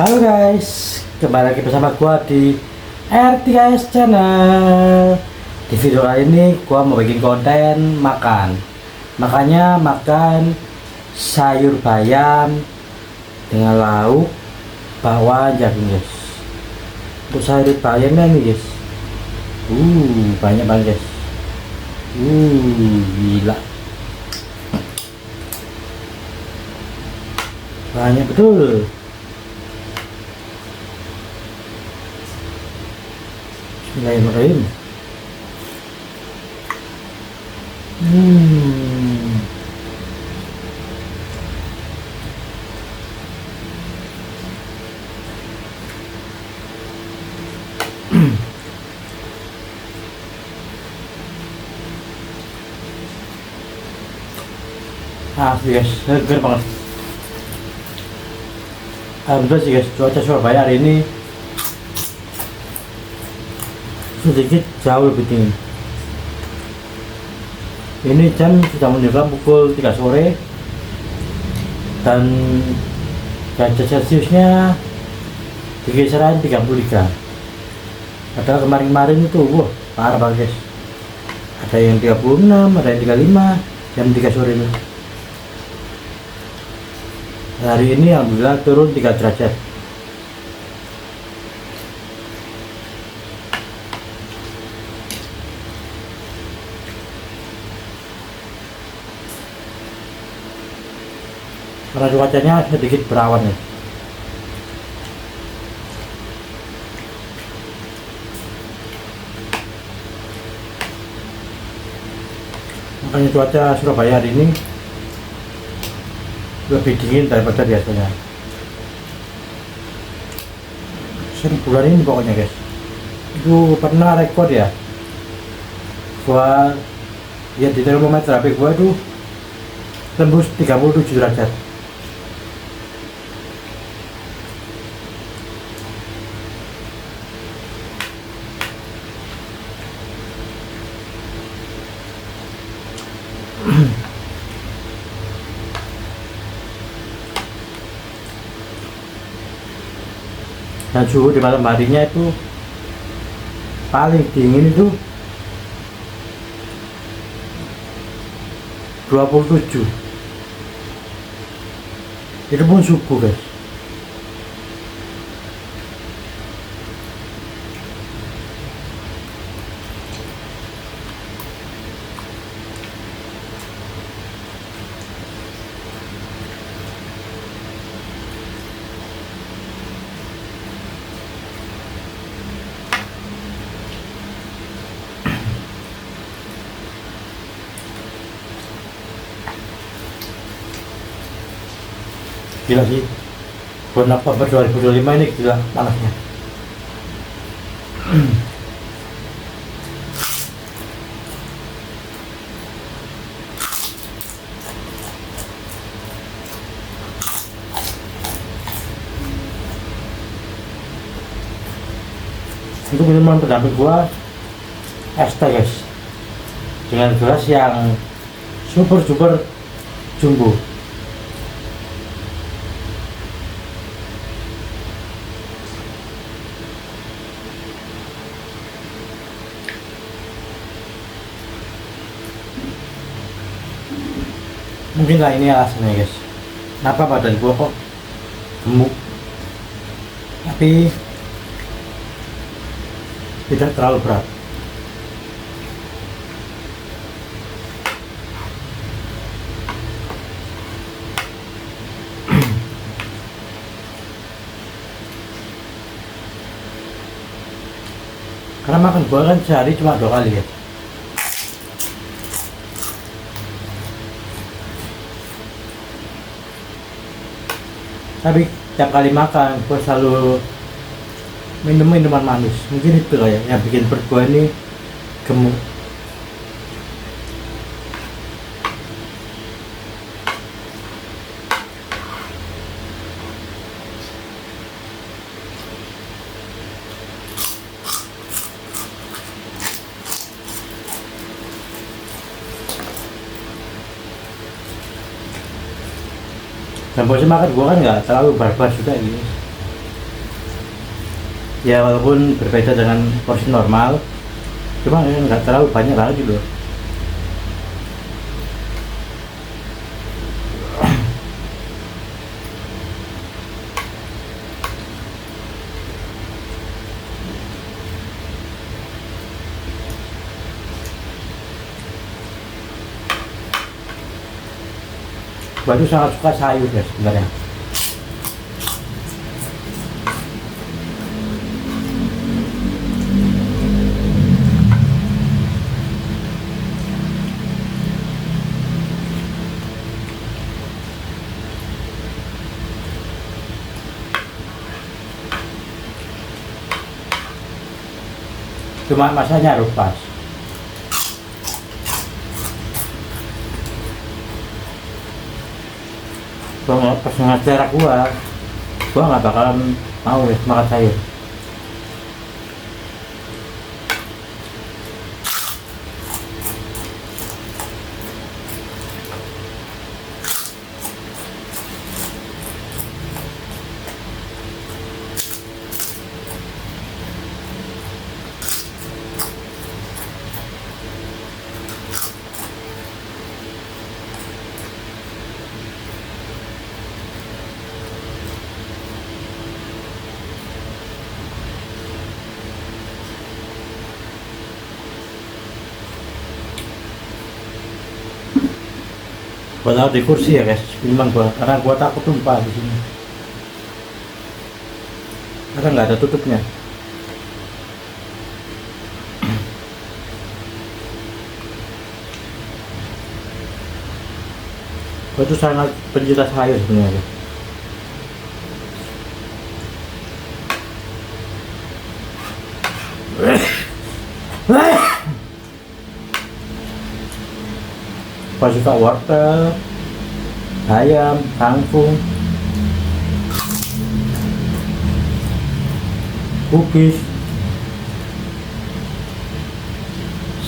Halo guys, kembali lagi bersama gua di RTS Channel. Di video kali ini gua mau bikin konten makan. Makanya makan sayur bayam dengan lauk bawang jagung guys. Untuk sayur bayamnya nih guys. Banyak banget guys. Gila. Banyak betul. Bismillahirrahmanirrahim. Asli guys, seger banget. Alhamdulillah sih guys, cuaca Surabaya hari ini sedikit jauh lebih dingin. Ini jam sudah menunjukkan pukul 3 sore dan derajat celciusnya di kisaran 33. Padahal kemarin-kemarin itu parah banget guys. Ada yang 36, ada yang 35 jam 3 sore ini. Hari ini alhamdulillah turun 3 derajat. Karena cuacanya sedikit berawan ya. Makanya cuaca Surabaya hari ini lebih dingin daripada biasanya. Bulan ini pokoknya guys, itu pernah rekor ya. Gua lihat di termometer HP gua itu tembus 37 derajat. Dan suhu di malam harinya itu paling dingin itu 27. Itu pun subuh guys. Gila sih, bulan Oktober 2025 ini gila panasnya. Untuk minuman pendamping gua es teh guys, dengan gelas yang super jumbo. Mungkin lah ini alasannya guys, kenapa badan gua kok gemuk tapi tidak terlalu berat. Karena makan gua kan sehari cuma 2 kali ya. Tapi tiap kali makan gue selalu minum minuman manis. Mungkin itu lah ya yang bikin perut gue ini gemuk. Dan porsi makan gua kan nggak terlalu barbar juga gitu. Ya walaupun berbeda dengan porsi normal, cuma ya nggak terlalu banyak lagi loh. Baru sangat suka sayur ya sebenarnya. Cuma masanya harus pas. Kalau pas ngajar gua nggak bakalan mau ya makan sayur. Gua taruh di kursi ya guys, memang karena gua takut tumpah di sini. Karena nggak ada tutupnya. Gua tuh sangat pencinta sayur sebenarnya. Gua suka wortel, ayam, kangkung, kubis,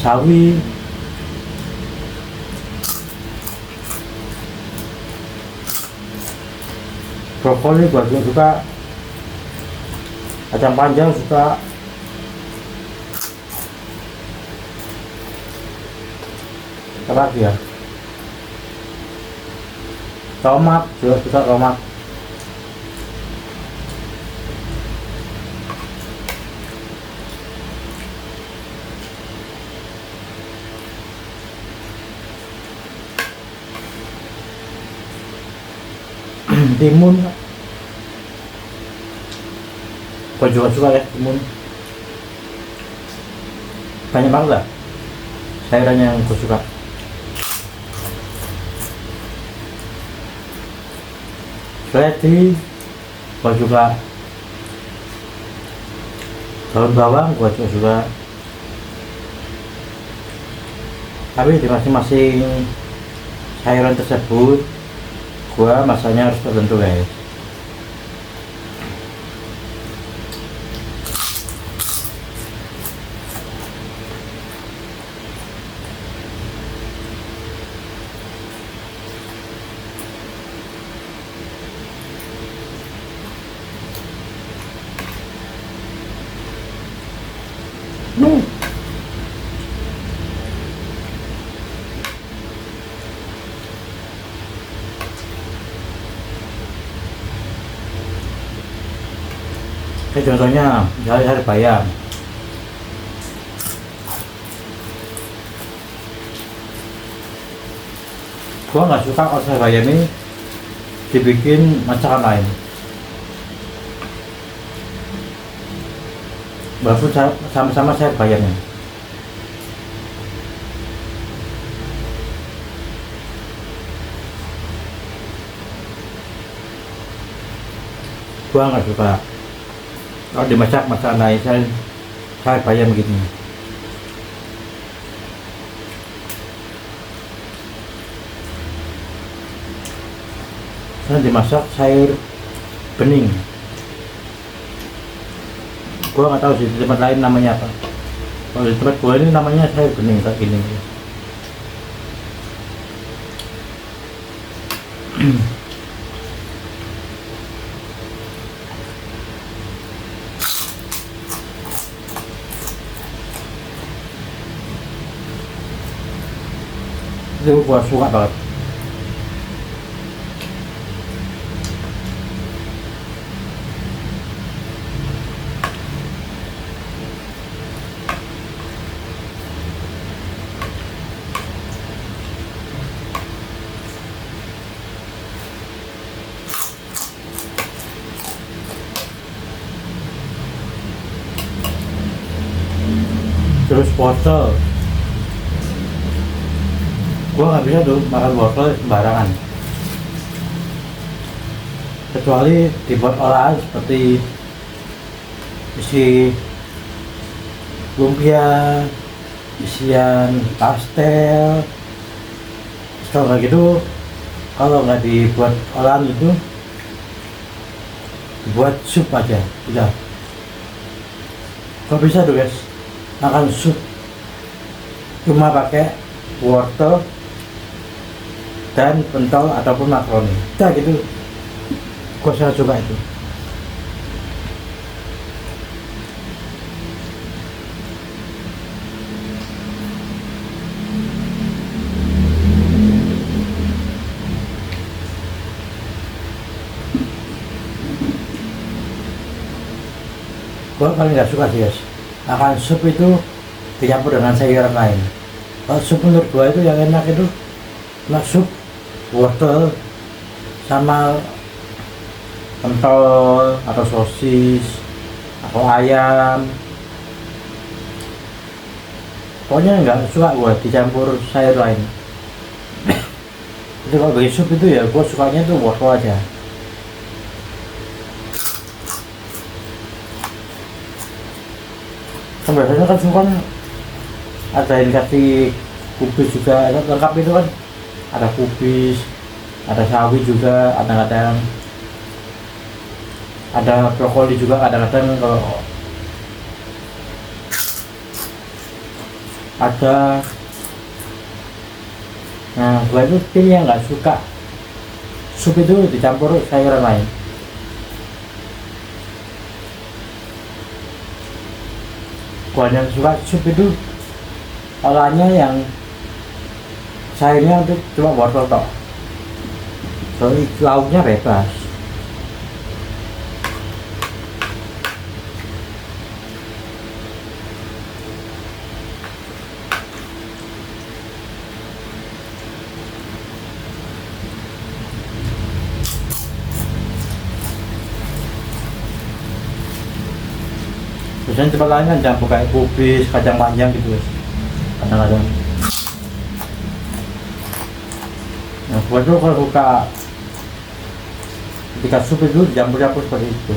sawi, brokoli gua juga suka, kacang panjang suka, apa lagi ya, tomat juga suka tomat. Timun gua juga suka ya, timun banyak banget lah sayurannya yang gua suka. Seledri gua juga, daun bawang gua juga suka, tapi di masing-masing sayuran tersebut gua masanya harus tertentu guys. Contohnya hari-hari bayam, gua nggak suka kalau sayur bayam ini dibikin masakan lain, walaupun sama-sama sayur bayamnya. Gua nggak suka kalau dimasak masakan lain sayur bayam begini. Karena dimasak sayur bening. Gua nggak tahu sih di tempat lain namanya apa. Kalau di tempat gua ini namanya sayur bening kayak gini. Itu gua suka banget. Terus wortel, gua nggak bisa tuh makan wortel sembarangan, kecuali dibuat olahan seperti isi lumpia, isian pastel. Kalau nggak gitu, kalau nggak dibuat olahan itu, buat sup aja udah. Kok bisa tuh guys makan sup cuma pakai wortel dan pentol ataupun makaroni, udah gitu. Gua sangat suka itu. Gua paling nggak suka sih guys makan sup itu dicampur dengan sayuran lain. Kalau sup menurut gua itu yang enak itu cuma sup wortel sama pentol atau sosis atau ayam. Pokoknya nggak suka gua dicampur sayur lain. Itu kalau bagi sup itu ya gua sukanya tuh wortel aja. Kan biasanya kan suka ada yang kasih kubis juga, lengkap itu kan, ada kubis, ada sawi juga, kadang-kadang ada brokoli juga, kadang-kadang kalau ada. Nah gue itu tim yang nggak suka sup itu dicampur sayuran lain. Gua yang suka sup itu olahannya yang sayurnya untuk cuma wortel tok, soalnya lauknya bebas. Biasanya tempat lain kan campur kayak kubis, kacang panjang gitu guys, kadang-kadang. Nah gua tuh kalau suka ketika sup itu dicampur-campur seperti itu.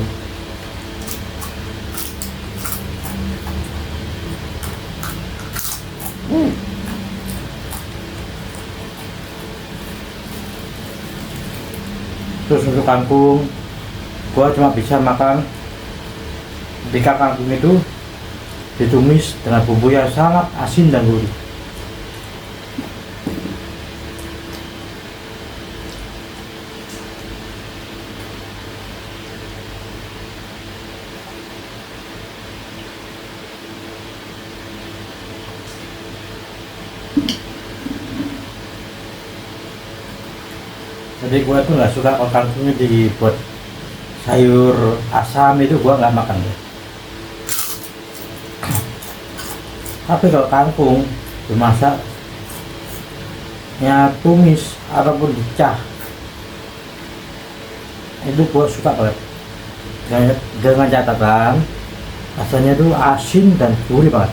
Terus untuk kangkung, gua cuma bisa makan ketika kangkung itu ditumis dengan bumbu yang sangat asin dan gurih. Jadi gua tuh nggak suka kalau kangkungnya dibuat sayur asam, itu gua nggak makan deh. Tapi kalau kangkung dimasak ya tumis ataupun dicah, itu gua suka banget. Dengan catatan rasanya tuh asin dan gurih banget.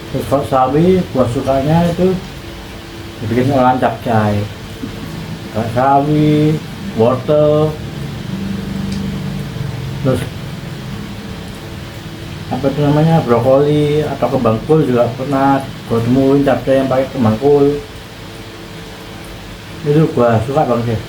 Terus kalau sawi gua sukanya itu dibikin olahan capcay, kayak sawi, wortel, terus apa itu namanya brokoli atau kembang kol juga pernah gua temuin capcay yang pakai kembang kol. Itu gua suka banget sih.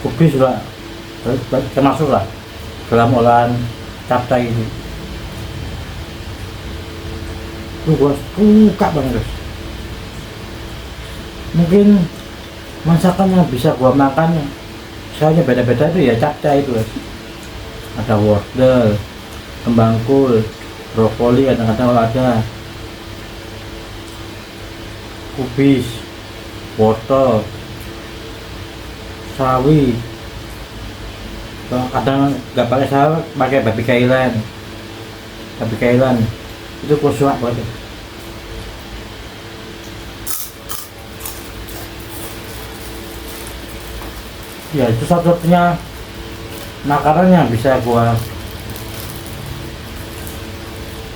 kubis juga termasuk lah dalam olahan capcay ini. Gua suka banget guys. Mungkin masakan yang bisa gua makan soalnya beda-beda itu ya capcay itu guys. Ada wortel, kembang kol, brokoli, kadang-kadang ada kubis, wortel, sawi, kadang nggak pakai sawi, pakai babi kailan itu kusuak banget. Ya itu satu-satunya makanan yang bisa gua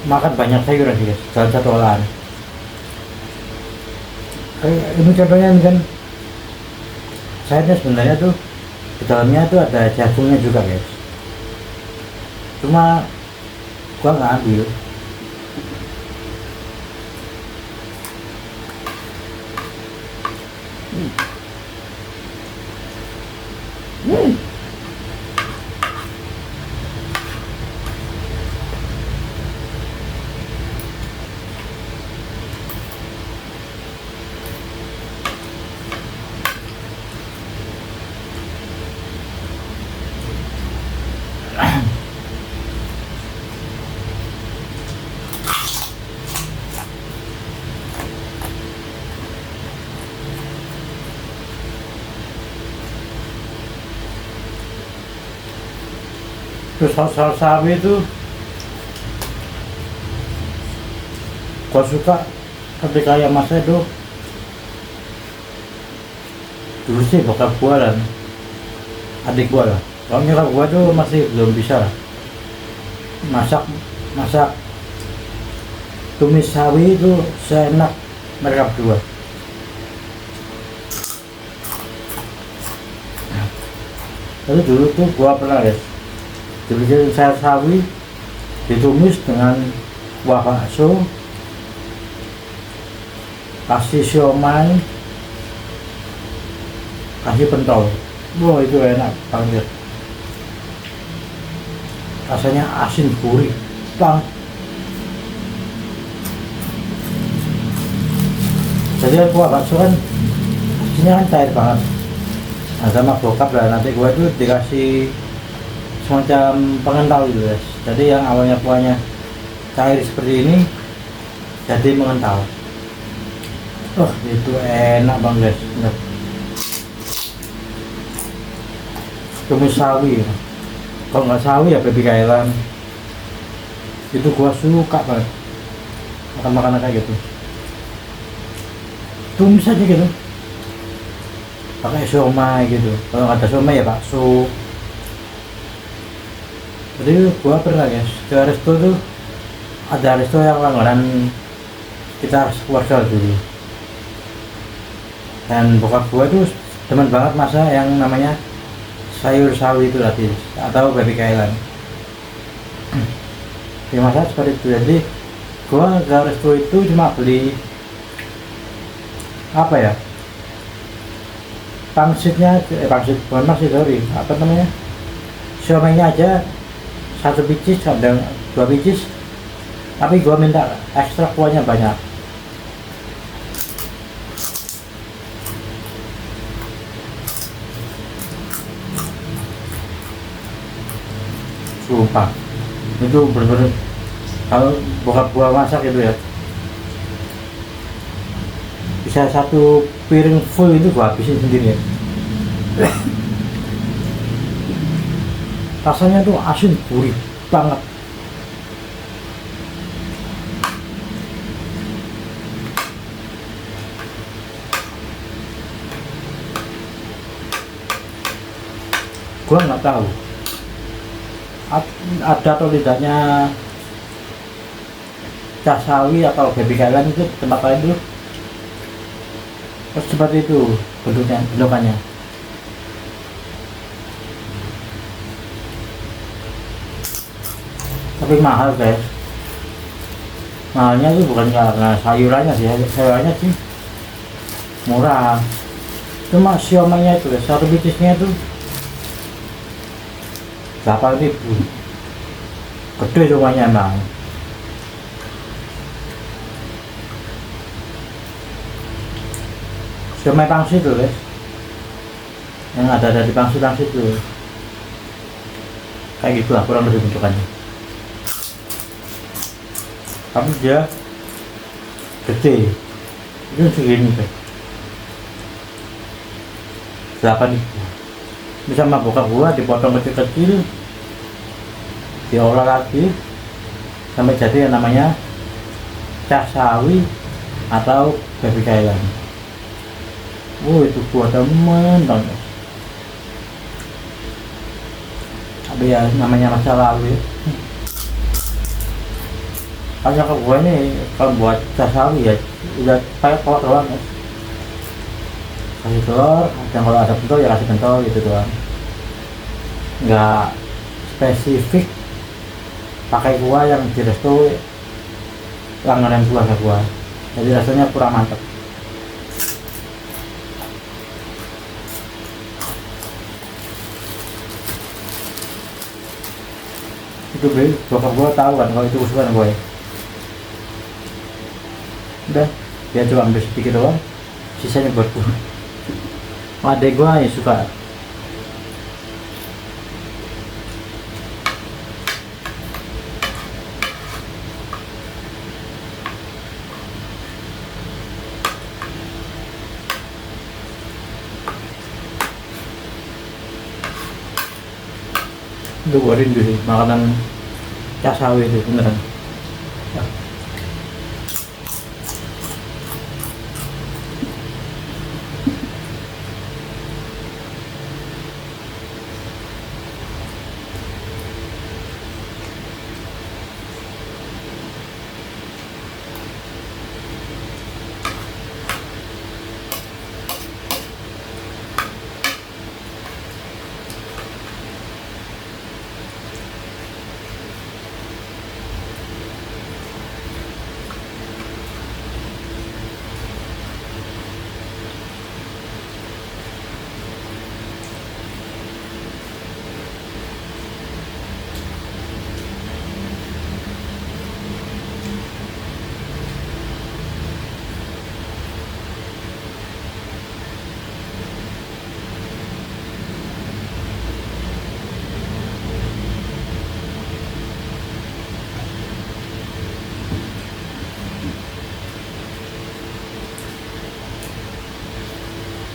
makan banyak sayuran sih guys, dalam satu olahan. Kayak ini contohnya ini kan sayurnya sebenarnya tuh di dalamnya tuh ada jagungnya juga guys, cuma gua nggak ambil. Terus saus sawi itu gua suka ketika yang masa itu dulu sih bokap gua dan adik gua lah. Kalau nyokap gua tuh masih belum bisa lah masak tumis sawi itu seenak mereka berdua. Tapi dulu tuh gua pernah guys dibikin sayur sawi ditumis dengan kuah bakso, kasih siomay, kasih pentol. Wah itu enak banget, rasanya asin gurih banget. Jadi kuah bakso kan asinnya kan cair banget. Nah, sama bokap lah nanti gua itu dikasih semacam pengental gitu guys. Jadi yang awalnya kuahnya cair seperti ini jadi mengental. Itu enak banget guys. Bener. Tumis sawi, kalau nggak sawi ya babi kailan. Itu gua suka banget makan makanan kayak gitu. Tumis aja gitu, pakai siomay gitu. Kalau nggak ada siomay ya bakso. Jadi gua pernah guys ke resto tuh, ada resto yang langganan kita keluarga dulu, dan bokap gua tuh teman banget masa yang namanya sayur sawi itu tadi atau babi kailan. Dimasak seperti itu. Jadi gua ke resto itu cuma beli apa ya, pangsitnya, bukan pangsit, sorry, apa namanya, siomaynya aja satu biji, kadang dua biji, tapi gua minta ekstra kuahnya banyak. Sumpah itu bener-bener kalau bokap gua masak itu ya bisa satu piring full itu gua habisin sendiri ya. Rasanya tuh asin gurih banget. Gua nggak tahu ada atau tidaknya casawi atau babi kailan itu tempat lain dulu seperti itu bentukannya. Tapi mahal guys, mahalnya itu bukan karena sayurannya sih, sayurannya sih murah, cuma siomaynya itu guys, satu bicisnya itu 8.000. Gede rumahnya emang. Semai pangsit tuh guys, yang ada di pangsit tuh kayak gitulah kurang lebih bentukannya, tapi dia gede itu segini guys. 8.000 bisa sama bokap gua, dipotong kecil-kecil, diolah lagi sampai jadi yang namanya cah sawi atau baby kailan. Itu gua temen dong. Tapi ya namanya masa lalu ya. Karena ke gua ini kalau buat cah sawi ya udah kayak telur doang ya. Kasih telur, dan kalau ada pentol ya kasih pentol gitu doang. Nggak spesifik pakai kuah yang di resto langganan keluarga gua, jadi rasanya kurang mantap. Itu beli bokap gua tahu kan kalau itu kesukaan gue. Udah dia cuma ambil sedikit doang, sisanya buat gua. Adek gua ya suka. Itu gua rindu sih makanan cah sawi itu beneran.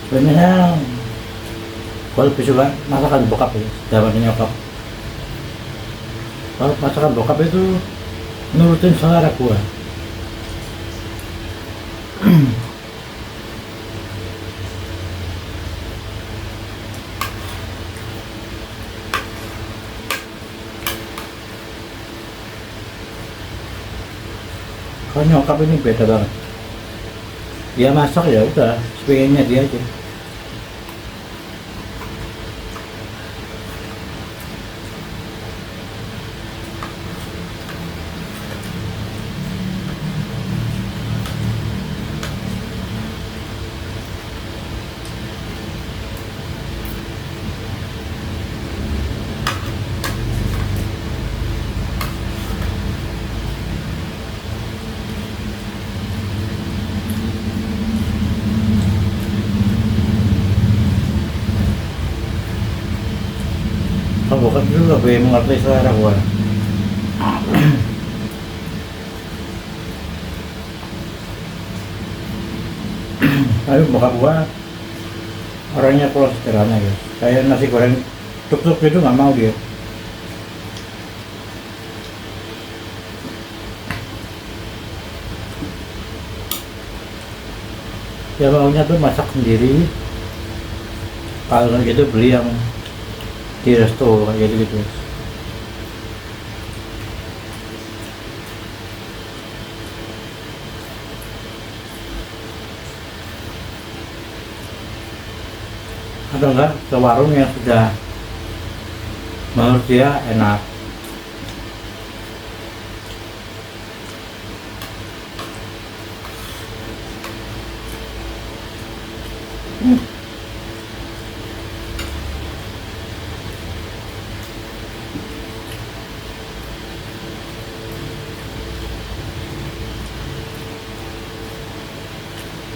Sebenarnya gue lebih suka masakan bokap ya, zaman nyokap. Kalau masakan bokap itu nurutin selera gue. Kalau nyokap ini beda banget. Dia masak ya udah, sepengennya dia aja. Kalau bokap itu lebih mengerti selera gue. Tapi bokap gue orangnya kurang sederhana guys. Kayak nasi goreng tuk-tuk itu nggak mau dia. Dia maunya tuh masak sendiri. Kalau gitu beli yang di resto kayak gitu. Atau enggak ke warung yang sudah menurut dia enak.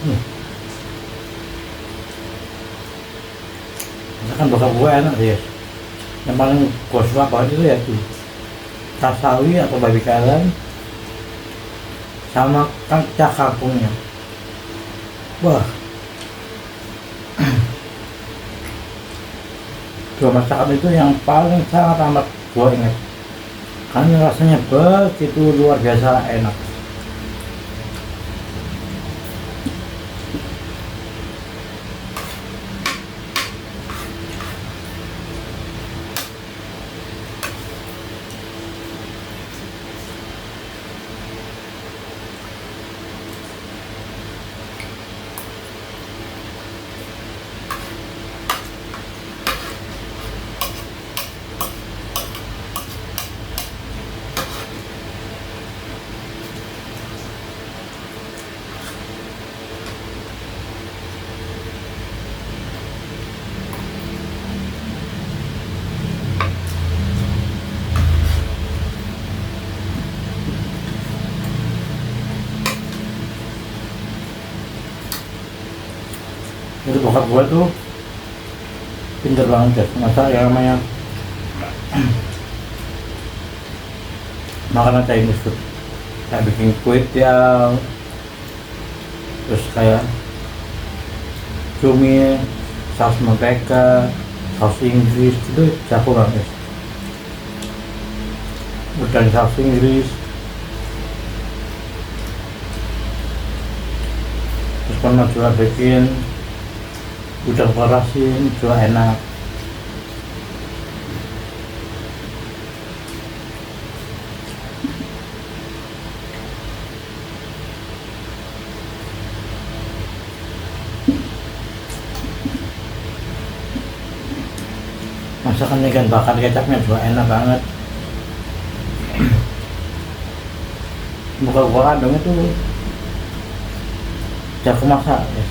Hmm. Misalkan bokap gue enak sih ya. Yang paling gue suka banget itu ya tuh tasawi atau babi kalen sama cah kangkungnya. Wah, dua masakan itu yang paling sangat amat gue ingat karena rasanya begitu luar biasa enak. Itu bokap gue tuh pinter banget ya masak yang namanya makanan Chinese food, kayak bikin kuit yang terus kayak cumi, saus mentega, saus Inggris itu jago banget. Udah saus Inggris terus pernah juga bikin udang perasin juga enak. Masakan ikan bakar kecapnya juga enak banget. Buka gua kandung itu jago masak guys.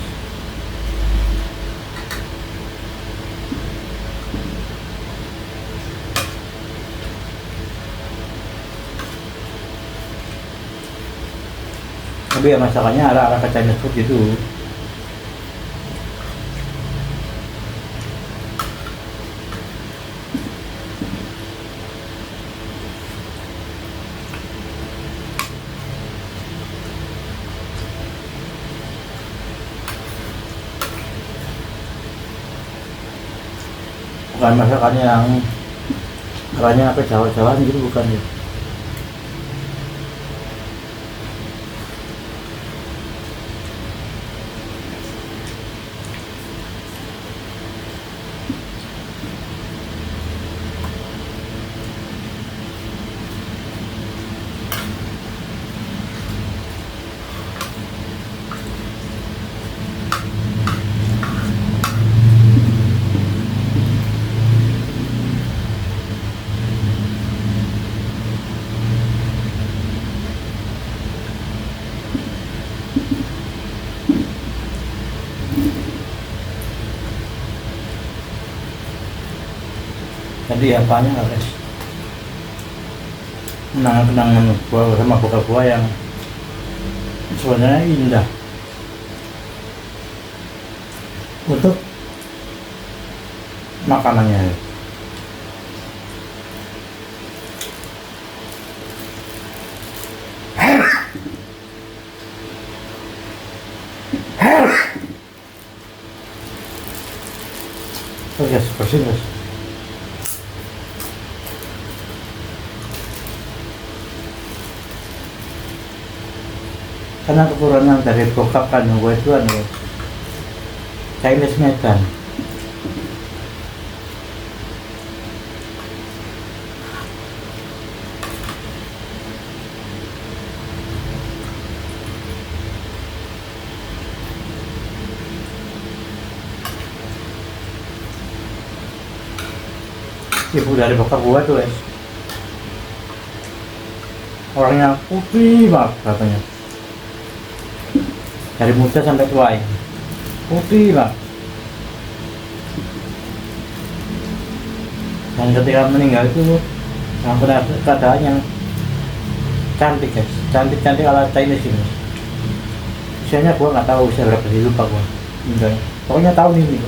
Tapi ya masakannya ala-ala ke Chinese food gitu. Bukan masakannya yang katanya apa Jawa-Jawaan gitu, bukan ya. Jadi apanya nggak guys, kenangan-kenangan gua sama bokap gua yang sebenarnya indah untuk makanannya. Oh yes, bersin guys. Karena kekurangan dari bokap kandung gue itu anu Chinese Medan. Ibu dari bokap gue tuh guys, orangnya putih banget katanya, dari muda sampai tua ya. Putih banget. Dan ketika meninggal itu yang keadaan yang cantik guys, cantik ala Chinese ini, usianya gua nggak tahu usia berapa sih, lupa gua enggak, pokoknya tahun ini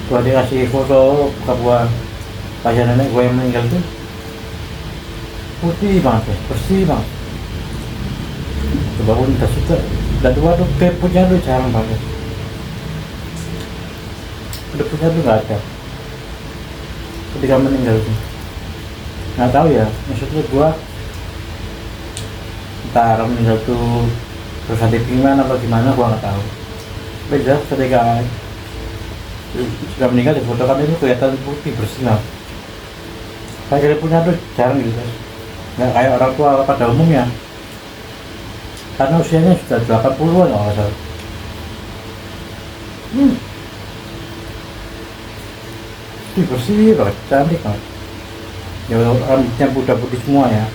gua dikasih foto ke gua pasien nenek gua yang meninggal tuh putih banget ya, bersih banget. Coba pun tas itu dan waduh punya tuh jarang banget, punya tuh nggak ada ketika meninggal tuh. Nggak tahu ya, maksudnya gua entar meninggal tuh terus hati gimana atau gimana gua nggak tahu. Beda ketika sudah meninggal di foto kan itu kelihatan putih bersih lah. Kayak punya tuh jarang gitu, nggak kayak orang tua pada umumnya, karena usianya sudah 80-an kalau nggak salah. Bersih banget, cantik banget ya, rambutnya putih semua ya.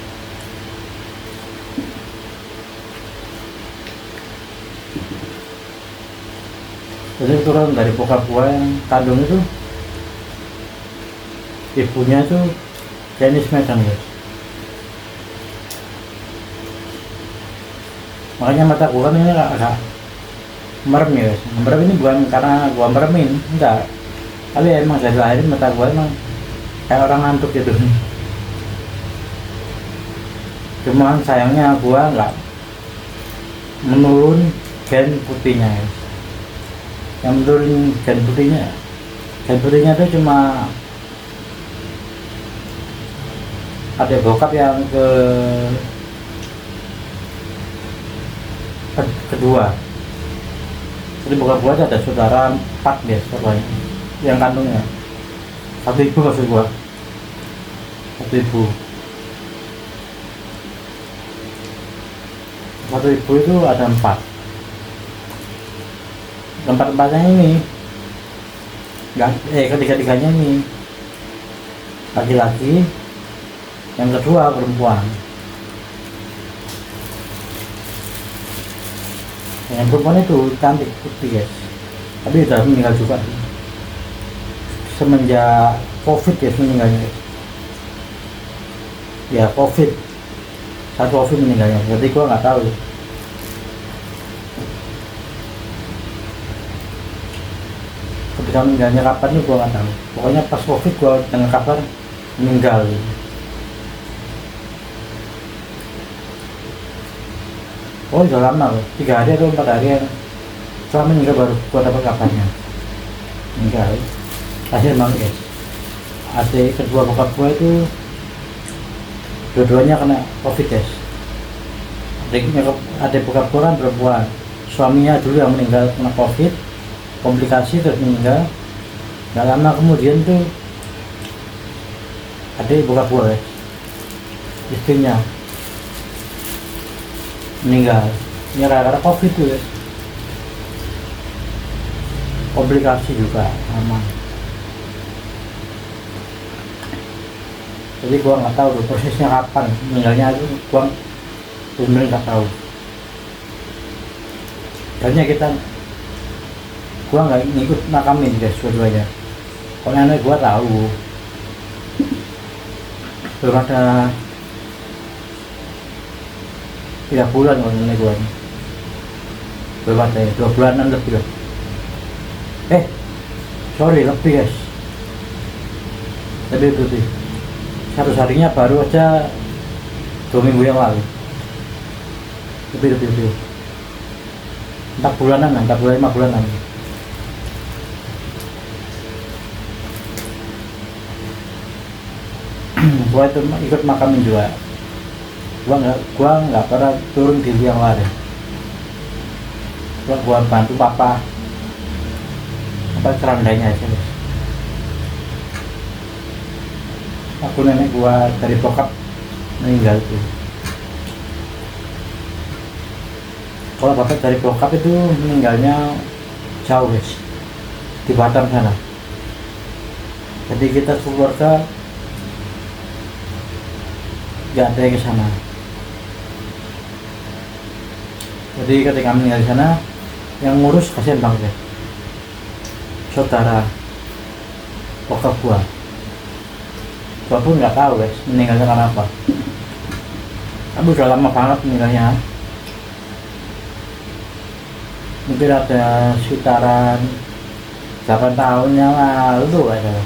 Jadi turun dari bokap gua yang kandung itu, ibunya itu Chinese Medan guys. Makanya mata gua kan ini agak merem ya guys. Merem ini bukan karena gua meremin, enggak, tapi emang dari lahirin mata gua emang kayak orang ngantuk gitu. Cuman sayangnya gua nggak menurun gen putihnya ya. Yang menurun gen putihnya itu cuma ada bokap yang kedua. Jadi bokap gua ada saudara 4 ya semuanya yang kandungnya. Satu ibu maksud gua, satu ibu itu ada 4. Empat-empatnya ini ketiga-tiganya ini laki-laki, yang kedua perempuan. Yang perempuan itu cantik putih guys, tapi udah meninggal juga semenjak COVID ya meninggalnya. Ya COVID meninggalnya, jadi gua nggak tahu. Ketika meninggalnya kapan nih gua nggak tahu. Pokoknya pas COVID gua dengar kabar meninggal. Oh udah lama loh, 3 hari atau 4 hari setelah meninggal baru gua dapat kabarnya meninggal. Akhir banget guys. Adik kedua bokap gua itu dua-duanya kena COVID guys. Adik bokap gua kan perempuan, suaminya dulu yang meninggal kena COVID, komplikasi terus meninggal. Gak lama kemudian tuh adik bokap gua guys, istrinya meninggal ya karena COVID tuh guys. Komplikasi juga aman. Jadi gua nggak tahu tuh prosesnya kapan meninggalnya, itu gua bener nggak tahu. Soalnya gua nggak ngikut makamin guys dua-duanya. Kalau nenek gua tahu belum ada 3 bulan kalau nenek gua ini. Belum ada ya, 2 bulanan lebih lah. Sorry lebih guys, lebih 1 harinya baru aja 2 minggu yang lalu. Lebih 4 bulanan, 5 bulanan. Gua itu ikut makamin juga. Gua nggak pernah turun di liang lain. Gua bantu papa kerandanya aja guys. Aku nenek gua dari bokap meninggal tuh. Kalau bapak dari bokap itu meninggalnya jauh guys, di Batam sana. Jadi kita keluarga nggak ada yang ke sana. Jadi ketika meninggal di sana, yang ngurus kasihan banget ya, saudara bokap gua pun nggak tahu guys meninggalnya karena apa. Tapi udah lama banget nilainya, mungkin ada sekitaran 8 tahun yang lalu ada,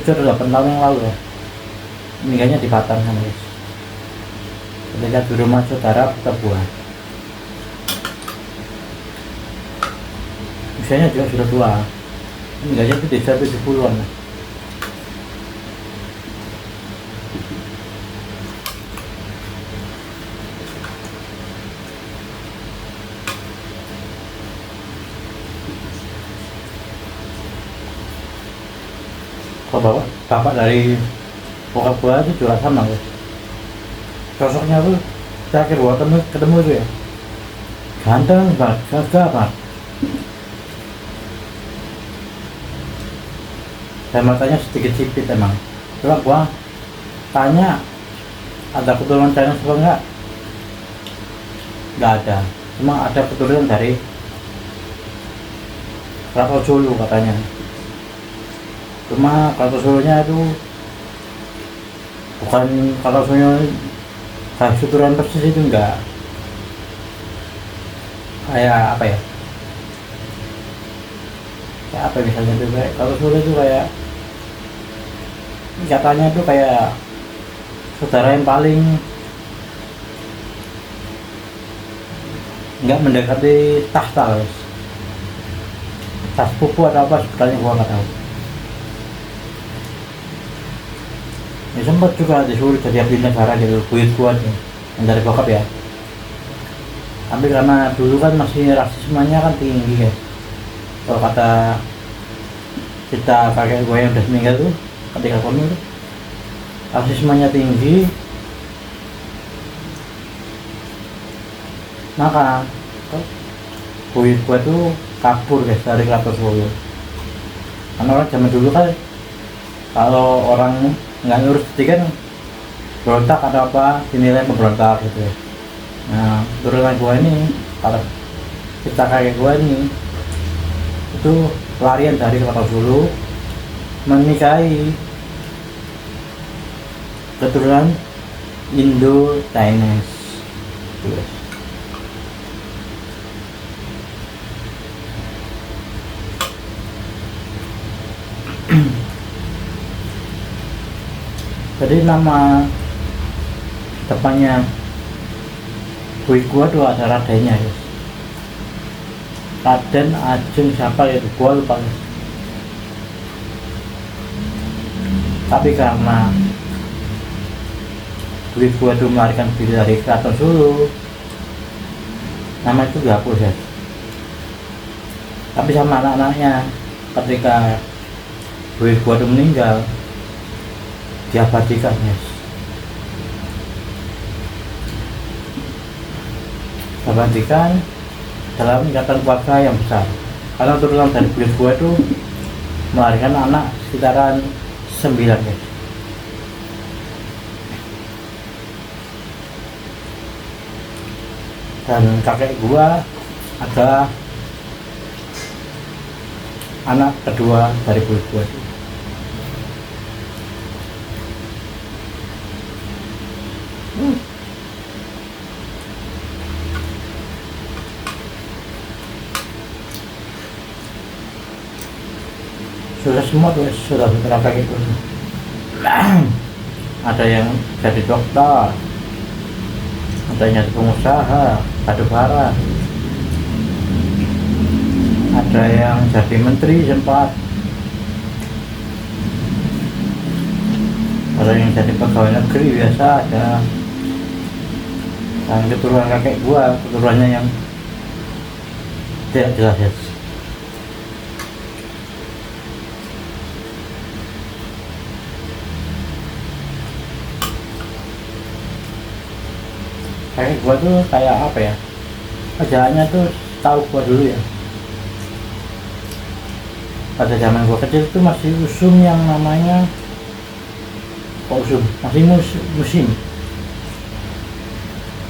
7 atau 8 tahun yang lalu ya, meninggalnya di Batam kan guys, ketika di rumah saudara kita buat. Usianya juga sudah tua, meninggalnya itu desa 70-an. Kalau bapak dari bokap gua itu juga sama guys, sosoknya tuh terakhir gua ketemu itu ya, ganteng banget, gagah banget, dan matanya sedikit sipit emang. Coba gua tanya ada keturunan Chinese apa nggak ada, cuma ada keturunan dari Krakatau Solo katanya. Cuma Krakatau Solonya itu bukan Krakatau Solonya kayak keturunan persis, itu enggak kayak apa ya, kayak apa misalnya itu, kayak Krakatau Solo itu kayak katanya itu kayak saudara yang paling nggak mendekati tahta guys, tas pupu atau apa sebenarnya gua nggak tahu. Ya sempat juga disuruh jadi abdi negara gitu, buyut gua nih yang dari bokap ya, tapi karena dulu kan masih rasismenya kan tinggi guys. Kalau kata kita kakek gue yang udah meninggal tuh, ketika komunis tuh rasismenya tinggi, maka buyut gua tuh kabur guys dari Krakatau Solo. Karena orang zaman dulu kan kalau orang nggak ngurus sedikit kan berontak atau apa dinilai pemberontak gitu ya. Nah turunan gua ini, kalau kita kayak gua ini itu pelarian dari Krakatau Solo, menikahi keturunan Indo-Chinese gitu. Jadi nama depannya bui gua tuh ada Radennya ya, Raden Ajeng siapa itu gua lupa. Tapi karena bui gua tuh melarikan diri dari Krakatau Solo, nama itu dihapus ya. Tapi sama anak-anaknya ketika bui gua tuh meninggal diabadikan yes, diabadikan dalam ikatan keluarga yang besar. Karena turunan dari buyut gua itu melahirkan anak sekitaran 9 guys. Dan kakek gua adalah anak kedua dari buyut gua itu. Sudah semua tuh sudah berapa gitu. Ada yang jadi dokter, ada yang jadi pengusaha batu bara, ada yang jadi menteri sempat, ada yang jadi pegawai negeri biasa ada. Dan keturunan kakek gua keturunannya yang tidak jelas ya. Kakek gua tuh kayak apa ya, kerjaannya tuh tahu gua dulu ya, pada zaman gua kecil tuh masih usum yang namanya usum, masih musim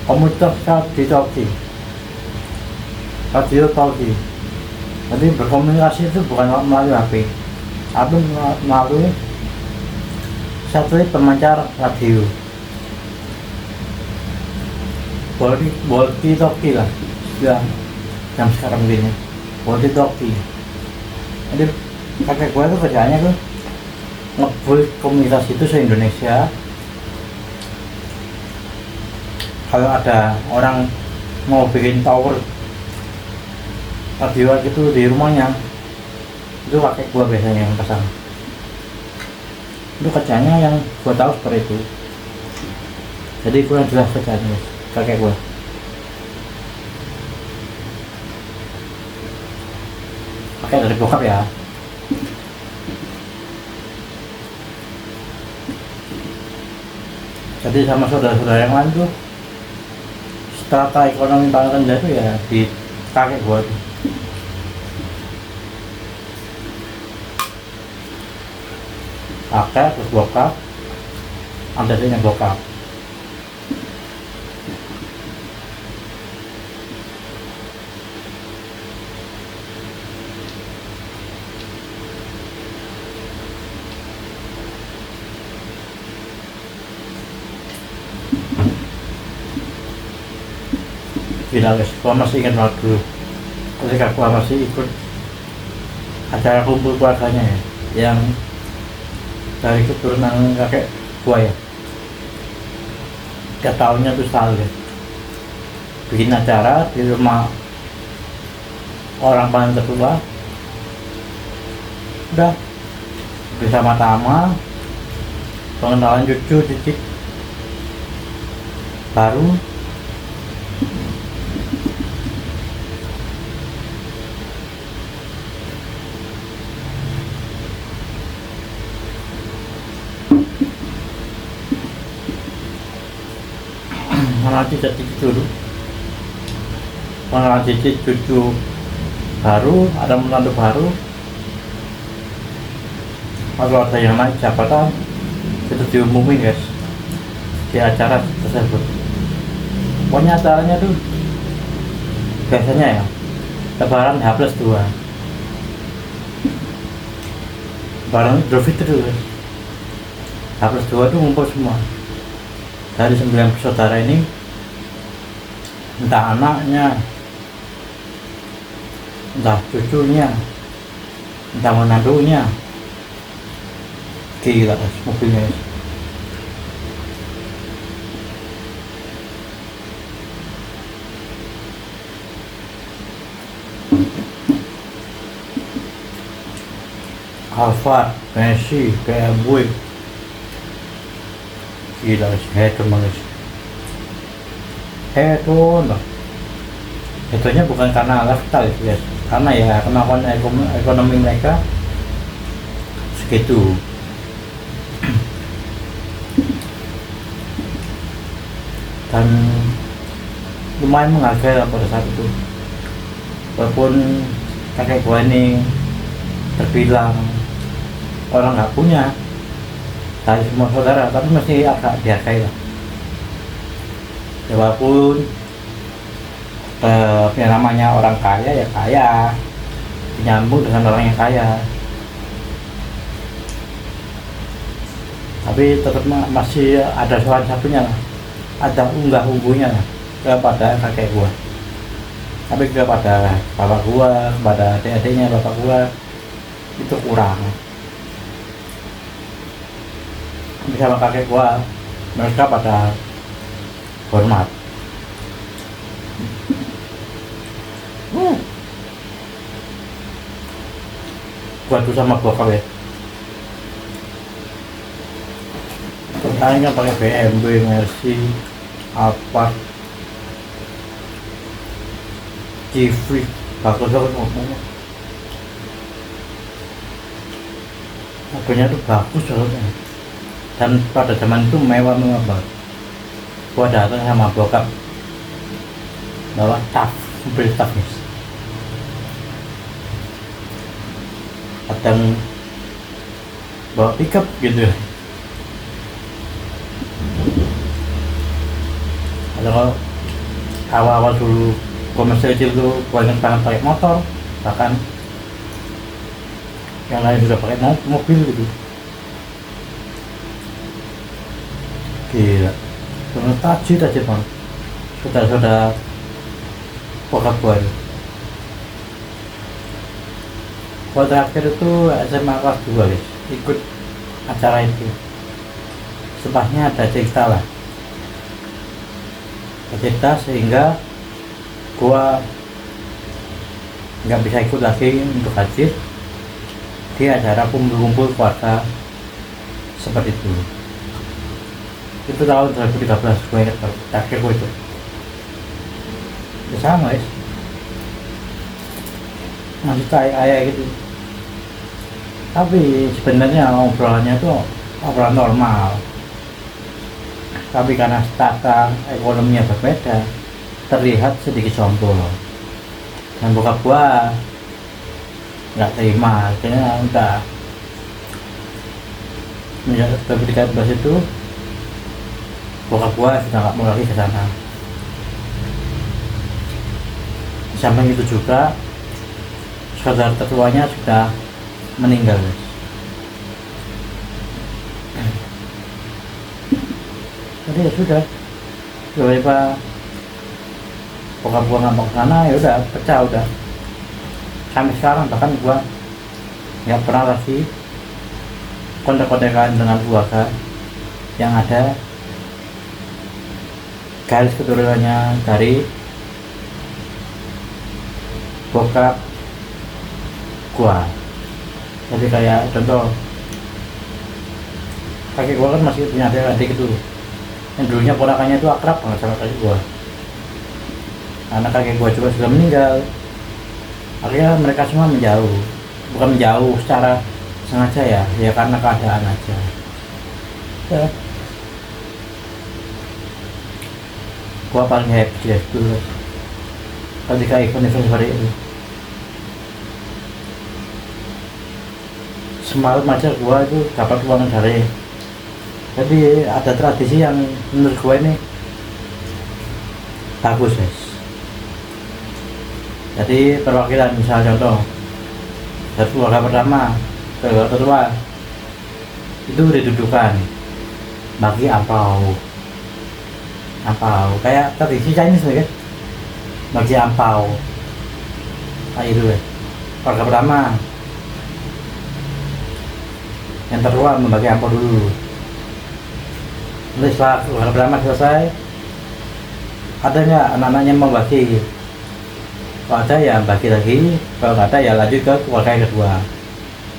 komuter radio talkie. Jadi berkomunikasi itu bukan melalui HP, tapi melalui satelit pemancar radio, walkie talkie lah istilah jam sekarang gini, walkie talkie. Jadi kakek gue tuh kerjanya tuh nge-build komunitas itu se-Indonesia. Kalau ada orang mau bikin tower radio gitu di rumahnya, itu kakek gue biasanya yang pasang. Itu kerjanya yang gue tahu seperti itu. Jadi gue yang jelas kerjanya kakek gue. Kakek dari bokap ya. Jadi sama saudara-saudara yang lain tuh strata ekonomi paling rendah itu ya di kakek gue tuh. Kakek terus bokap, adanya bokap. Gila guys, gua masih ingat waktu ketika gua masih ikut acara kumpul keluarganya ya, yang dari keturunan kakek gua ya. Tiap tahunnya tuh selalu ya, bikin acara di rumah orang paling tertua. Udah bersama tama pengenalan cucu cicit baru. Mengenal cicit dulu, mengenal cicit cucu baru, ada menantu baru. Kalau ada yang naik jabatan itu diumumin guys di acara tersebut. Pokoknya acaranya tuh biasanya ya lebaran H+2, lebaran Idul Fitri tuh guys. H+2 tuh ngumpul semua dari 9 bersaudara ini, entah anaknya, entah cucunya, entah menantunya. Gila guys mobilnya guys. Alphard, Messi, BMW. Gila guys, hedon banget. Hedon lah. Hedonnya bukan karena lifestyle guys, karena ya kemampuan ekonomi mereka segitu. Dan lumayan menghargai lah pada saat itu. Walaupun kakek gua ini terbilang orang nggak punya dari semua saudara, tapi masih agak dihargai lah. Ya, walaupun yang namanya orang kaya ya kaya, nyambung dengan orang yang kaya, tapi tetap masih ada salah satunya lah, ada unggah ungguhnya lah kepada kakek gua, tapi kepada bapak gua, kepada adik-adiknya bapak gua itu kurang. Sama kakek gua mereka pada hormat. Gua tuh sama bokap ya, tanya pakai BMW, Mercy, Alphard, Civic, bagus banget mobilnya. Mobilnya tuh bagus soalnya, dan pada zaman itu mewah-mewah banget. Gua datang sama bokap bawa TAF, mobil TAF guys. Kadang bawa pickup gitu. Kalau awal-awal dulu gua masih kecil tuh gua ingat banget pakai motor, bahkan yang lain sudah pakai mobil gitu. Gila, bener tajir aja bang, saudara-saudara bokap gua itu. Gua terakhir itu SMA kelas 2 guys, ikut acara itu. Setelahnya ada cerita lah, ada cerita sehingga gua nggak bisa ikut lagi untuk hadir di acara kumpul-kumpul keluarga seperti itu. Itu tahun 2013 gue ingat terakhir gue itu. Ya sama guys, masih kayak gitu. Tapi sebenarnya obrolannya tuh obrolan normal. Tapi karena tata ekonominya berbeda, terlihat sedikit sombong. Dan bokap gua nggak terima, akhirnya udah menjadi 2013 itu bokap gua sudah nggak mau lagi ke sana. Sampai itu juga saudara tertuanya sudah meninggal guys. Jadi ya sudah, tiba-tiba bokap gua nggak mau ke sana, ya udah pecah udah. Sampai sekarang bahkan gua nggak pernah lagi kontak-kontakan dengan keluarga yang ada garis keturunannya dari bokap gua. Jadi kayak contoh, kakek gua kan masih punya adik itu, yang dulunya ponakannya itu akrab banget sama kakek gua. Karena kakek gua juga sudah meninggal, akhirnya mereka semua menjauh. Bukan menjauh secara sengaja ya karena keadaan aja ya. Gua paling happy ya dulu ketika event seperti itu. Semalam aja gua itu dapat uang dari, jadi ada tradisi yang menurut gua ini bagus guys. Jadi perwakilan, misalnya contoh dari keluarga pertama ke keluarga kedua itu didudukan bagi ampau kayak tradisi Chinese kan, bagi ampau kayak itu ya. Keluarga pertama yang tertua membagi ampau dulu. Nanti setelah keluarga pertama selesai, ada nggak anak-anaknya mau bagi? Kalau ada ya bagi lagi, kalau nggak ada ya lanjut ke keluarga yang kedua.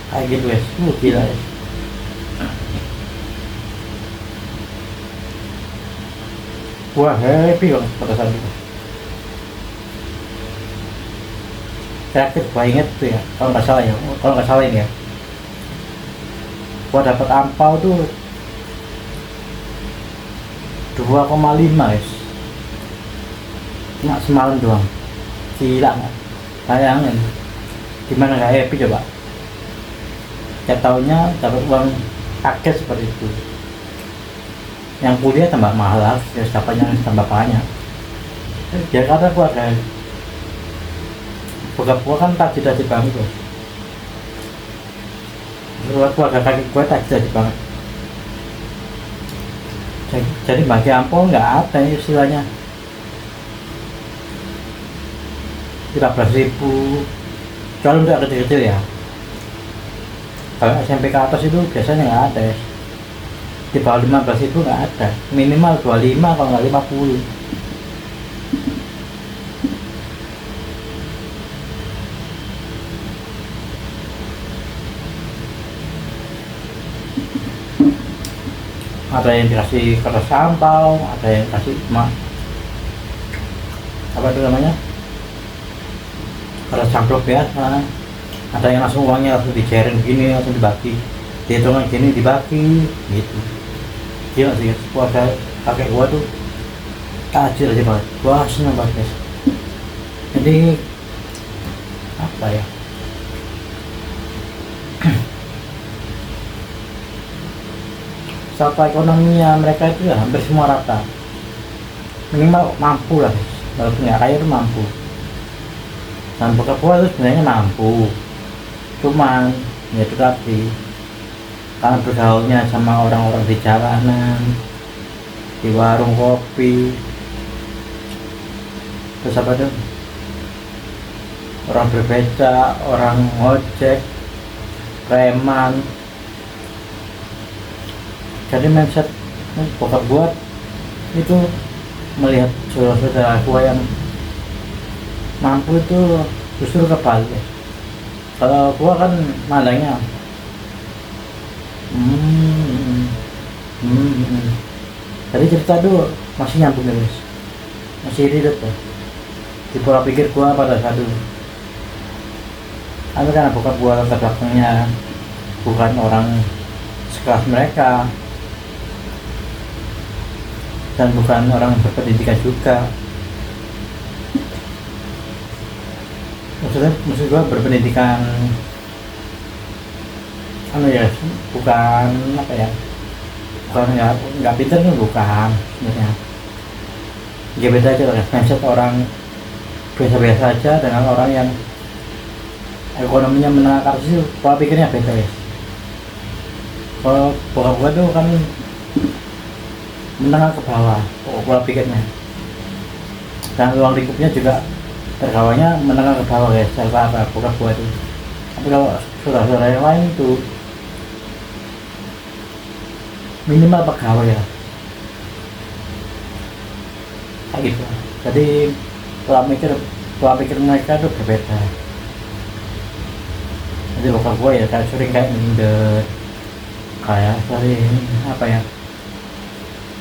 Kayak gitu guys, gila ya. Wah happy banget pada saat itu. Terakhir gua inget tuh ya, kalau nggak salah ini ya, gua dapat ampau tuh 2,5 guys, cuma semalam doang. Gila nggak? Bayangin gimana nggak happy coba. Tiap tahunnya dapat uang kaget seperti itu. Yang kuliah tambah mahal, ya dapatnya tambah banyak. Ya karena keluarga gua kan tajir banget tuh. Keluarga kakek gua tajir banget. Jadi bagi ampau nggak ada istilahnya. 15.000, kecuali untuk kecil-kecil ya. Kalau SMP ke atas itu biasanya nggak ada ya. Di bawah 15.000 nggak ada, minimal 25 kalau nggak 50. Ada yang dikasih kertas ampau, ada yang kasih apa itu namanya, kertas amplop biasa. Ada yang langsung uangnya langsung dijering begini, langsung dibagi, dihitungan gini dibagi gitu. Gila sih keluarga kakek gua tuh tajir aja banget. Gua seneng banget guys. Jadi apa ya, strata ekonominya mereka itu ya hampir semua rata, minimal mampu lah guys. Walaupun nggak kaya itu mampu. Dan bokap gua itu sebenarnya mampu, cuman ya itu tadi, karena bergaulnya sama orang-orang di jalanan, di warung kopi, terus apa tuh, orang berbeca, orang ngojek, preman. Jadi mindset bokap gua itu melihat saudara-saudara gua yang mampu itu justru kebalik. Kalau gua kan mandangnya hmm, tadi cerita dulu masih nyambung guys, masih relate ya di pola pikir gua pada saat dulu. Tapi karena bokap gua latar belakangnya bukan orang sekelas mereka dan bukan orang berpendidikan juga. Maksud gua berpendidikan ya, bukan apa ya, bukan nggak pinter nih, bukan sebenarnya. Ya beda aja lah mindset orang biasa-biasa aja dengan orang yang ekonominya menengah ke atas, itu pola pikirnya beda ya. Kalau bokap gua tuh kan menengah ke bawah pola pikirnya, dan ruang lingkupnya juga terkawanya menengah ke bawah guys, apa bokap gua tuh. Tapi kalau saudara-saudara yang lain itu minimal pegawai ya, kayak gitu. Jadi pola pikir mereka tuh berbeda. Jadi bokap gua ya kayak sering kayak minder, kayak sering apa ya,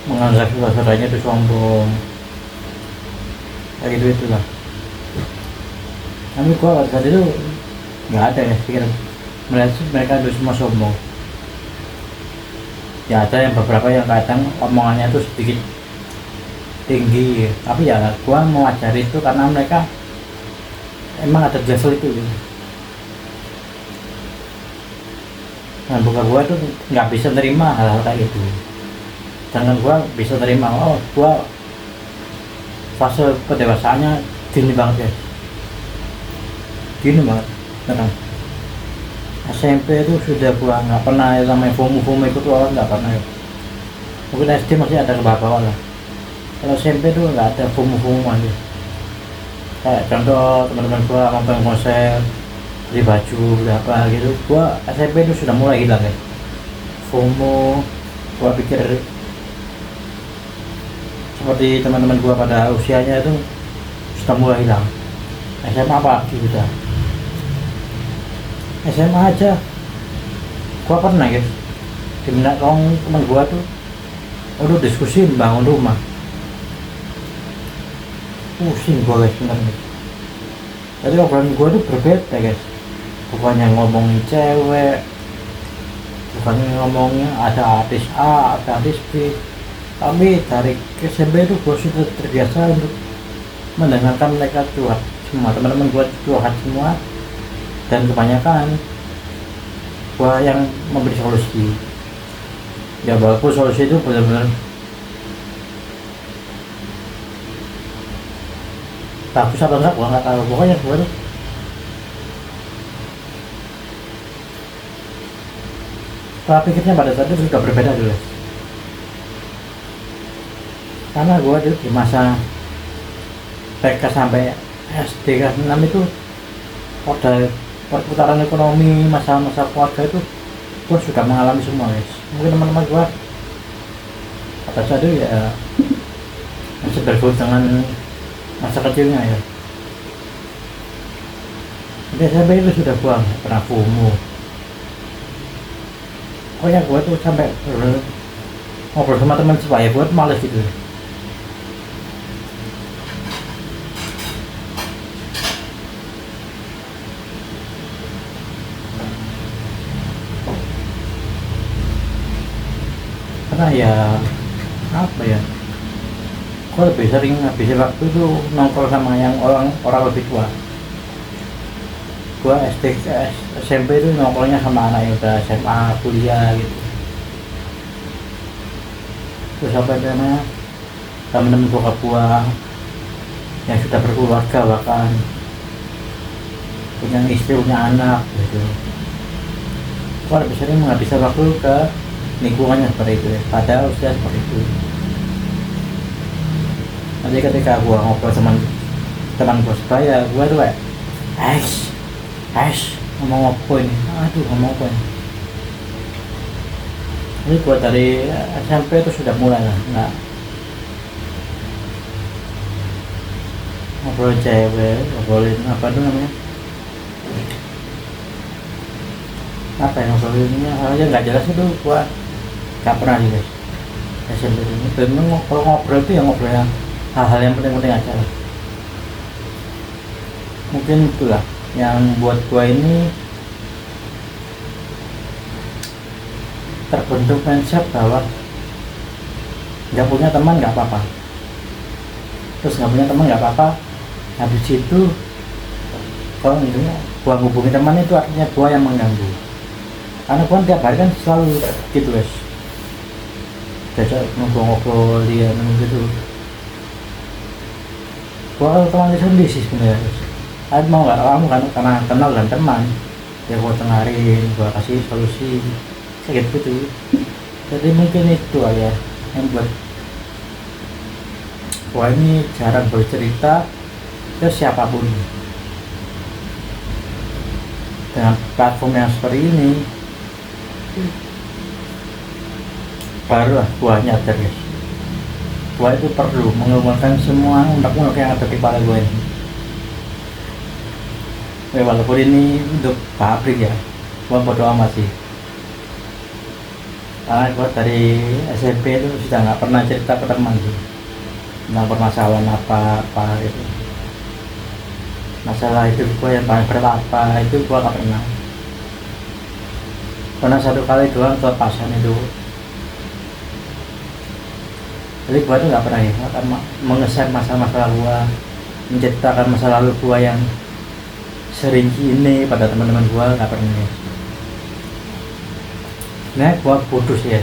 menganggap saudaranya itu sombong, kayak gitu itulah. Tapi gua saat itu nggak ada ya pikir melihat mereka itu semua sombong. Ya ada yang beberapa yang kadang omongannya itu sedikit tinggi, tapi ya gua mewajari itu karena mereka emang ada level itu gitu. Nah bokap gua tuh nggak bisa terima hal-hal kayak gitu. Jangan gua bisa terima, oh gua fase pendewasaannya gini banget ya, gini banget tenang. SMP itu sudah gua nggak pernah yang namanya FOMO ikut orang, nggak pernah ya. Mungkin SD masih ada ke bawah lah. Kalau SMP itu nggak ada FOMO aja. Kayak contoh teman-teman gua nonton konser, beli baju berapa gitu, gua SMP itu sudah mulai hilang ya FOMO. Gua pikir seperti teman-teman gua pada usianya itu sudah mulai hilang. SMA apalagi udah, SMA aja gua pernah guys diminta tolong teman gua tuh untuk diskusi bangun rumah. Pusing gua guys bener guys. Jadi obrolan gua tuh berbeda guys, bukannya ngomongin cewek, bukannya ngomongnya ada artis A, ada artis B, tapi dari SMP itu gua sudah terbiasa untuk mendengarkan mereka curhat semua, teman-teman gua curhat semua, dan kebanyakan gua yang memberi solusi. Ya walaupun solusi itu benar-benar bagus apa enggak gua nggak tahu, pokoknya gua tuh pola pikirnya pada saat itu sudah berbeda dulu. Karena gua tuh di masa TK sampai SD kelas 6 itu pada perputaran ekonomi, masalah-masalah keluarga itu gua sudah mengalami semua guys. Mungkin teman-teman gua pada saat itu ya masih bergabung dengan masa kecilnya ya. Jadi SMP itu sudah gua pernah FOMO. Pokoknya gua tuh sampai ngobrol sama teman sebaya gua tuh males gitu. Karena ya apa ya, gua lebih sering ngabisin waktu itu nongkrong sama yang orang lebih tua. Gua SD SMP itu nongkrongnya sama anak yang udah SMA, kuliah gitu. Terus apa namanya, temen-temen bokap gua yang sudah berkeluarga, bahkan punya istri, punya anak gitu. Gua lebih sering menghabiskan waktu ke lingkungannya seperti itu ya, pada usia seperti itu. Nanti ketika gua ngobrol sama teman gua sebaya, gua tuh kayak ngomong apa ini, aduh ngomong apa ini. Jadi gua dari SMP itu sudah mulai lah nggak ngobrol cewek, ngobrolin apa tuh namanya, apa yang ngobrolinnya hal aja nggak jelas itu gua nggak pernah sih guys. SMP ini memang kalau ngobrol itu yang ngobrol yang hal-hal yang penting-penting aja lah. Mungkin itulah yang buat gua ini terbentuk mindset bahwa nggak punya teman nggak apa-apa, terus nggak punya teman nggak apa-apa. Habis itu kalau intinya gua hubungi teman itu artinya gua yang mengganggu, karena gua tiap hari kan selalu gitu guys, jajak ngobrol-ngobrol dia gitu. Gua kalau teman sendiri sih sebenarnya guys, aku mau nggak kamu kan karena kenal dan teman ya gua tengarin, gua kasih solusi kayak gitu. Jadi mungkin itu aja yang buat gua ini jarang bercerita ke siapapun. Dengan platform yang seperti ini barulah gua nyadar guys, gua itu perlu mengumumkan semua unek-unek yang ada di kepala gua ini. Walaupun ini untuk pabrik ya, gua bodo amat sih. Karena gua dari SMP itu sudah nggak pernah cerita ke teman sih tentang permasalahan apa itu. Masalah itu gua yang paling berat apa itu gua nggak pernah. Pernah satu kali doang kelepasan itu. Jadi gua tuh nggak pernah ya mengeser masalah-masalah gua, menceritakan masa lalu gua yang serinci ini pada teman-teman gua, nggak pernah ya. Nah gua bodoh sih ya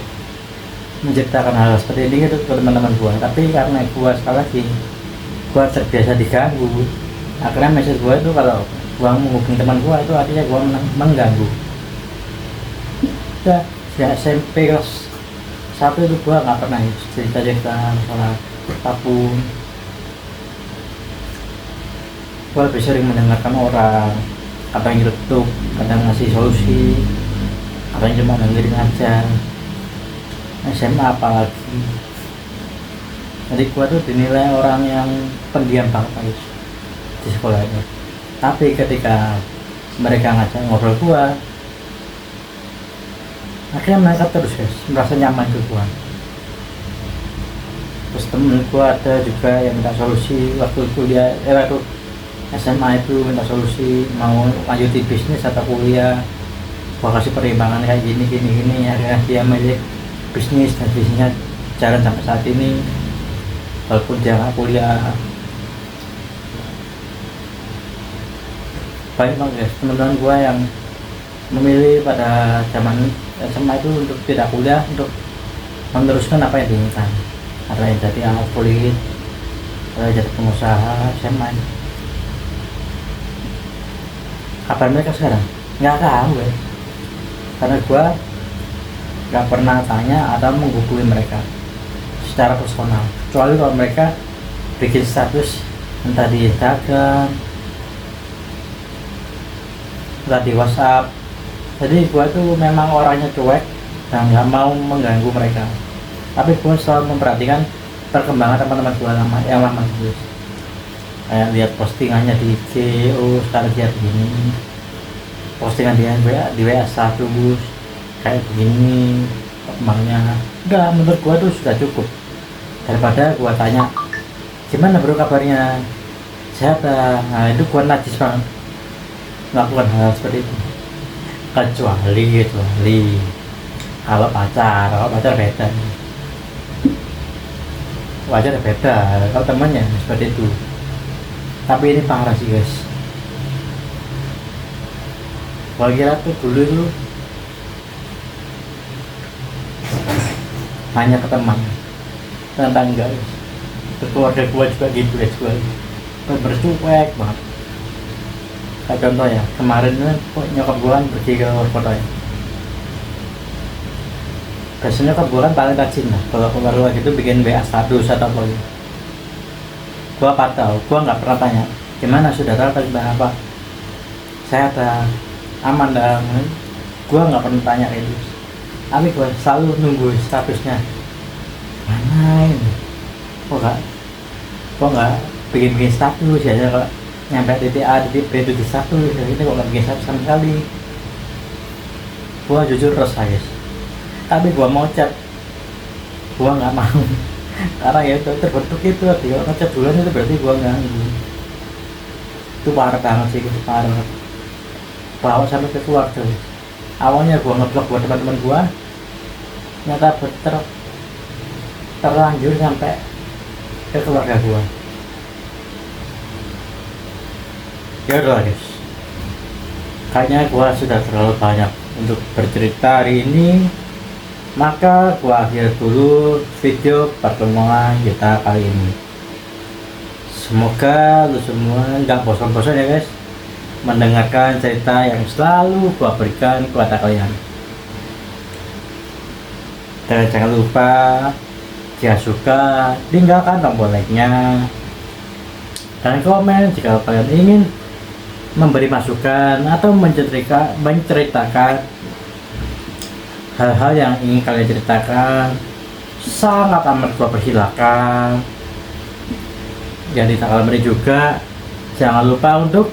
menceritakan hal seperti ini gitu ke teman-teman gua, tapi karena gua sekali lagi gua terbiasa diganggu, akhirnya message gua itu kalau gua menghubungi teman gua itu artinya gua mengganggu. Udah sejak SMP kelas 1 itu gua nggak pernah cerita-cerita masalah apapun. Gua lebih sering mendengarkan orang, apa yang nyeletuk, kadang ngasih solusi, apa yang cuma dengerin aja. SMA apalagi. Jadi gua tuh dinilai orang yang pendiam banget guys di sekolah ini. Tapi ketika mereka ngajak ngobrol gua, akhirnya mereka terus guys merasa nyaman ke gua. Terus temen gua ada juga yang minta solusi waktu kuliah, waktu SMA itu minta solusi mau lanjut di bisnis atau kuliah. Gua kasih pertimbangan kayak gini akhirnya dia milih bisnis dan bisnisnya jalan sampai saat ini walaupun dia nggak kuliah. Banyak banget guys teman-teman gua yang memilih pada zaman SMA itu untuk tidak kuliah, untuk meneruskan apa yang diinginkan. Ada yang jadi atlet, ada yang jadi pengusaha SMA. Kabar mereka sekarang? Nggak tahu guys, karena gua nggak pernah tanya atau menghubungi mereka secara personal, kecuali kalau mereka bikin status entah di Instagram, entah di WhatsApp. Jadi gua tuh memang orangnya cuek dan nggak mau mengganggu mereka, tapi gua selalu memperhatikan perkembangan teman-teman gua yang lama terus. Kayak lihat postingannya di IG, oh sekarang dia begini, postingan dia di WA status kayak begini perkembangannya. Udah menurut gua tuh sudah cukup, daripada gua tanya gimana bro kabarnya, sehat. Nah itu gua najis banget melakukan hal seperti itu. Kecuali kalau pacar beda, wajar beda kalau temannya seperti itu. Tapi ini parah sih guys. Gua kira tuh dulu itu hanya ke teman, ternyata enggak guys. Keluarga gua juga gitu guys, gua bercuek banget. Kayak contoh ya, kemarin kan nyokap gua kan pergi ke luar kota ya. Biasanya nyokap gua kan paling rajin lah kalau keluar gitu bikin WA status atau apa gitu. Gua pantau, gua nggak pernah tanya gimana saudara tentang apa, sehat dah, aman dah. Gua nggak pernah tanya itu, tapi gua selalu nunggu statusnya mana ini. Kok nggak bikin status ya, kalau nyampe titik A titik B titik status ya, ini kok nggak bikin status sama sekali. Gua jujur resah guys, tapi gua mau chat, gua nggak mau karena ya itu terbentuk itu dia ngechat duluan, itu berarti gua ganggu. Itu parah banget sih, itu parah, bawa sampai ke keluarga. Awalnya gua ngeblok buat teman-teman gua, nyata terlanjur sampai ke keluarga gua. Ya udah guys, kayaknya gua sudah terlalu banyak untuk bercerita hari ini, maka gua akhir dulu video pertemuan kita kali ini. Semoga lu semua nggak bosan-bosan ya guys mendengarkan cerita yang selalu gua berikan kepada kalian. Dan jangan lupa jika suka tinggalkan tombol like-nya dan komen jika kalian ingin memberi masukan atau menceritakan hal-hal yang ingin kalian ceritakan. Sangat amat gua persilakan. Jadi tak kalah beri juga, jangan lupa untuk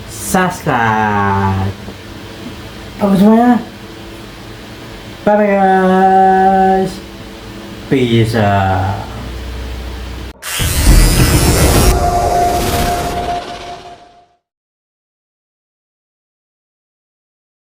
subscribe. Oke semuanya, bye bye guys, peace out.